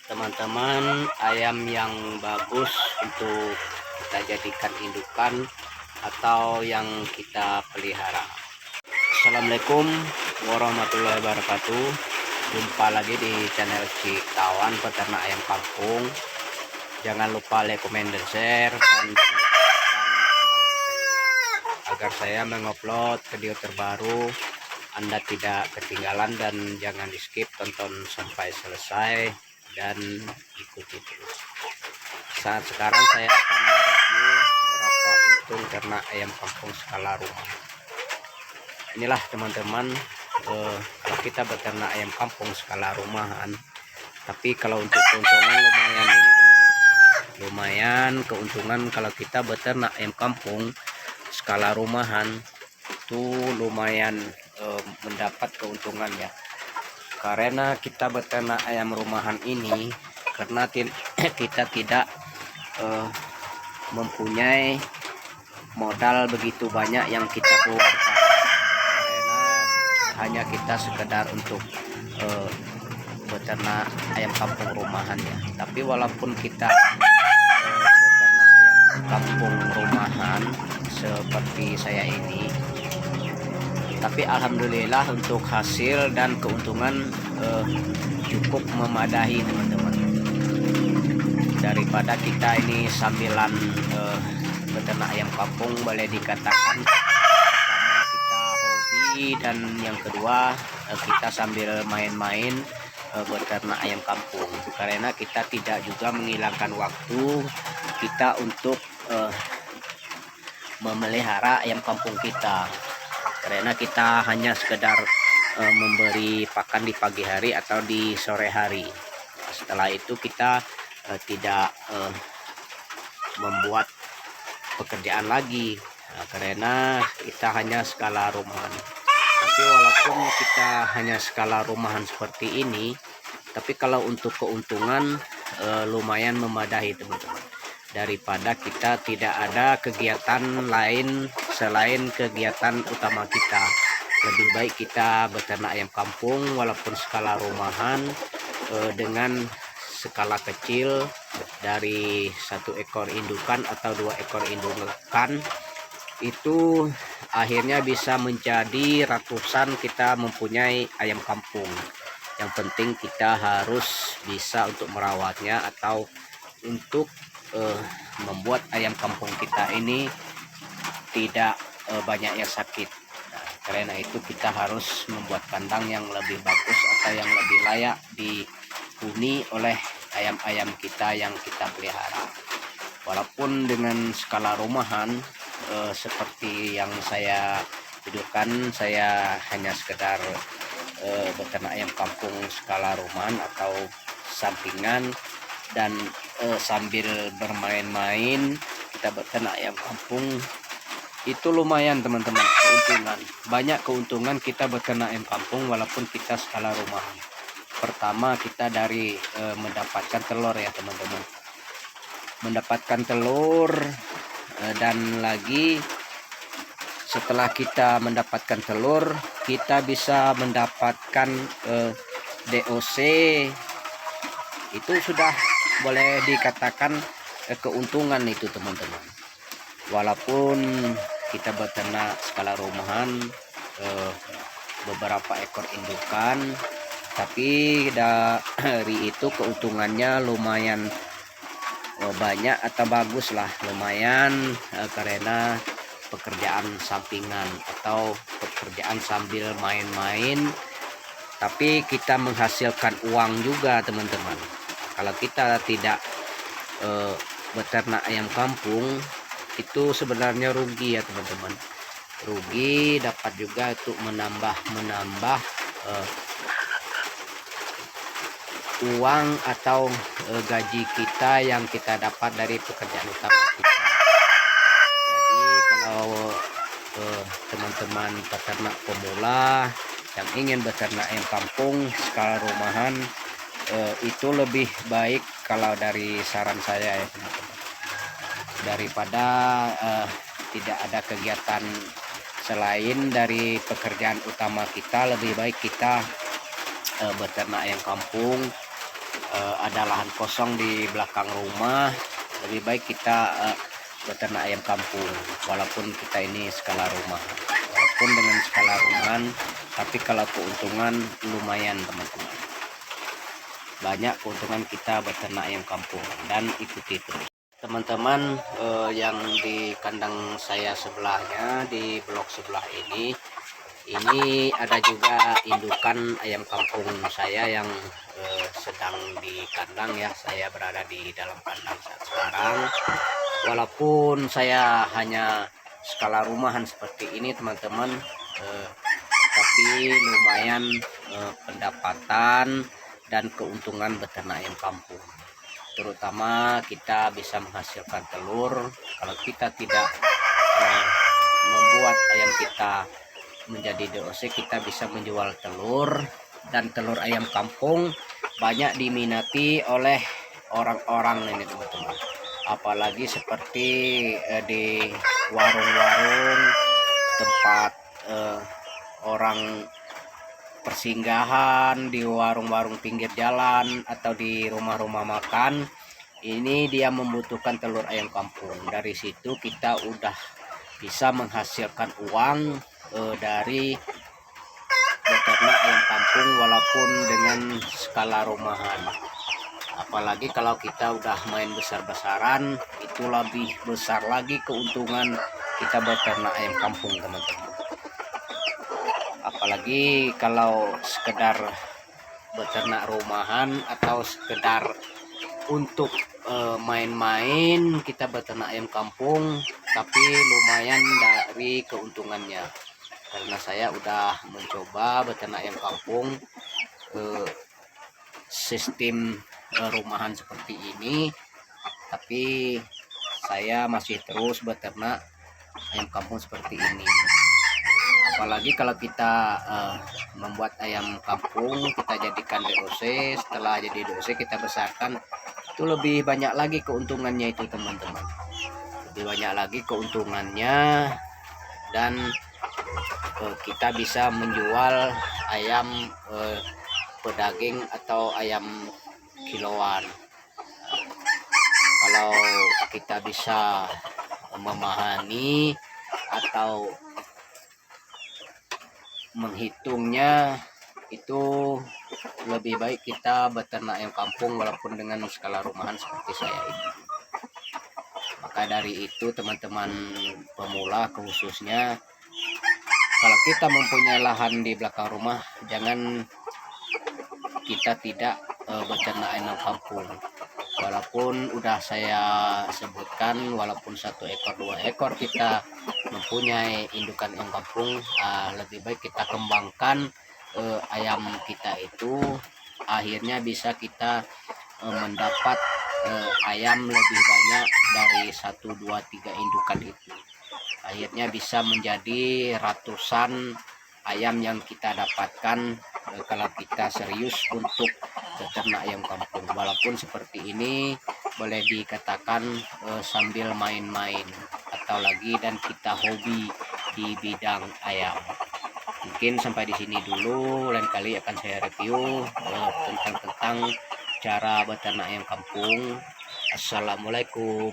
teman-teman, ayam yang bagus untuk kita jadikan indukan atau yang kita pelihara. Assalamualaikum warahmatullahi wabarakatuh. Jumpa lagi di channel Cikawan Peternak Ayam Kampung. Jangan lupa like, comment, dan share, dan agar saya mengupload video terbaru Anda tidak ketinggalan, dan jangan di skip, tonton sampai selesai dan ikuti terus. Saat sekarang saya akan mereview berapa untung ternak ayam kampung skala rumah. Inilah teman-teman, kalau kita beternak ayam kampung skala rumahan, tapi kalau untuk keuntungan lumayan ini teman-teman. Lumayan keuntungan kalau kita beternak ayam kampung skala rumahan itu lumayan mendapat keuntungan ya, karena kita beternak ayam rumahan ini karena kita tidak mempunyai modal begitu banyak yang kita keluarkan, karena hanya kita sekedar untuk beternak ayam kampung rumahan ya. Tapi walaupun kita beternak ayam kampung rumahan seperti saya ini, tapi alhamdulillah untuk hasil dan keuntungan cukup memadai teman-teman. Daripada kita ini sambilan beternak ayam kampung, boleh dikatakan pertama kita hobi, dan yang kedua kita sambil main-main beternak ayam kampung, karena kita tidak juga menghilangkan waktu kita untuk memelihara ayam kampung kita, karena kita hanya sekedar memberi pakan di pagi hari atau di sore hari. Setelah itu kita tidak membuat pekerjaan lagi, karena kita hanya skala rumahan. Tapi walaupun kita hanya skala rumahan seperti ini, tapi kalau untuk keuntungan lumayan memadai teman-teman. Daripada kita tidak ada kegiatan lain selain kegiatan utama kita, lebih baik kita beternak ayam kampung walaupun skala rumahan dengan skala kecil, dari 1 ekor indukan atau 2 ekor indukan, itu akhirnya bisa menjadi ratusan kita mempunyai ayam kampung. Yang penting kita harus bisa untuk merawatnya atau untuk membuat ayam kampung kita ini tidak banyak yang sakit. Nah, karena itu kita harus membuat kandang yang lebih bagus atau yang lebih layak dihuni oleh ayam-ayam kita yang kita pelihara. Walaupun dengan skala rumahan seperti yang saya tuduhkan, saya hanya sekedar beternak ayam kampung skala rumahan atau sampingan, dan sambil bermain-main kita beternak ayam kampung, itu lumayan teman-teman keuntungan. Banyak keuntungan kita beternak ayam kampung walaupun kita skala rumahan. Pertama, kita dari mendapatkan telur ya teman-teman, mendapatkan telur, dan lagi setelah kita mendapatkan telur, kita bisa mendapatkan DOC. Itu sudah boleh dikatakan keuntungan itu teman-teman. Walaupun kita beternak skala rumahan beberapa ekor indukan, tapi dari itu keuntungannya lumayan banyak atau bagus lah, lumayan, karena pekerjaan sampingan atau pekerjaan sambil main-main, tapi kita menghasilkan uang juga teman-teman. Kalau kita tidak beternak ayam kampung, itu sebenarnya rugi ya teman-teman. Rugi, dapat juga untuk menambah uang atau gaji kita yang kita dapat dari pekerjaan utama kita. Jadi kalau teman-teman peternak pemula yang ingin beternak ayam kampung skala rumahan, itu lebih baik kalau dari saran saya ya teman-teman, daripada tidak ada kegiatan selain dari pekerjaan utama kita, lebih baik kita beternak ayam kampung ada lahan kosong di belakang rumah, lebih baik kita beternak ayam kampung. Walaupun kita ini skala rumah, walaupun dengan skala rumahan, tapi kalau keuntungan lumayan teman-teman, banyak keuntungan kita beternak ayam kampung. Dan ikuti terus teman-teman. Yang di kandang saya sebelahnya, di blok sebelah ini ada juga indukan ayam kampung saya yang sedang di kandang ya. Saya berada di dalam kandang saat sekarang. Walaupun saya hanya skala rumahan seperti ini teman-teman, tapi lumayan pendapatan dan keuntungan beternak ayam kampung. Terutama kita bisa menghasilkan telur. Kalau kita tidak membuat ayam kita menjadi DOC, kita bisa menjual telur. Dan telur ayam kampung banyak diminati oleh orang-orang ini teman-teman, apalagi seperti di warung-warung, tempat orang persinggahan, di warung-warung pinggir jalan, atau di rumah-rumah makan. Ini dia membutuhkan telur ayam kampung. Dari situ kita udah bisa menghasilkan uang dari beternak ayam kampung walaupun dengan skala rumahan. Apalagi kalau kita udah main besar-besaran, itu lebih besar lagi keuntungan kita beternak ayam kampung teman-teman. Apalagi kalau sekedar beternak rumahan atau sekedar untuk main-main, kita beternak ayam kampung, tapi lumayan dari keuntungannya. Karena saya udah mencoba beternak ayam kampung sistem rumahan seperti ini, tapi saya masih terus beternak ayam kampung seperti ini. Apalagi kalau kita membuat ayam kampung, kita jadikan DOC. Setelah jadi DOC kita besarkan, itu lebih banyak lagi keuntungannya itu teman-teman, lebih banyak lagi keuntungannya. Dan kita bisa menjual ayam pedaging atau ayam kiloan. Kalau kita bisa memahami atau menghitungnya, itu lebih baik kita beternak ayam kampung walaupun dengan skala rumahan seperti saya ini. Maka dari itu teman-teman pemula khususnya, kalau kita mempunyai lahan di belakang rumah, jangan kita tidak beternak ayam kampung. Walaupun udah saya sebutkan, walaupun 1 ekor 2 ekor kita mempunyai indukan ayam kampung, lebih baik kita kembangkan ayam kita itu. Akhirnya bisa kita mendapat ayam lebih banyak dari 1, 2, 3 indukan itu. Akhirnya bisa menjadi ratusan ayam yang kita dapatkan kalau kita serius untuk beternak ayam kampung. Walaupun seperti ini boleh dikatakan sambil main-main atau lagi dan kita hobi di bidang ayam. Mungkin sampai di sini dulu, lain kali akan saya review tentang cara beternak ayam kampung. Assalamualaikum.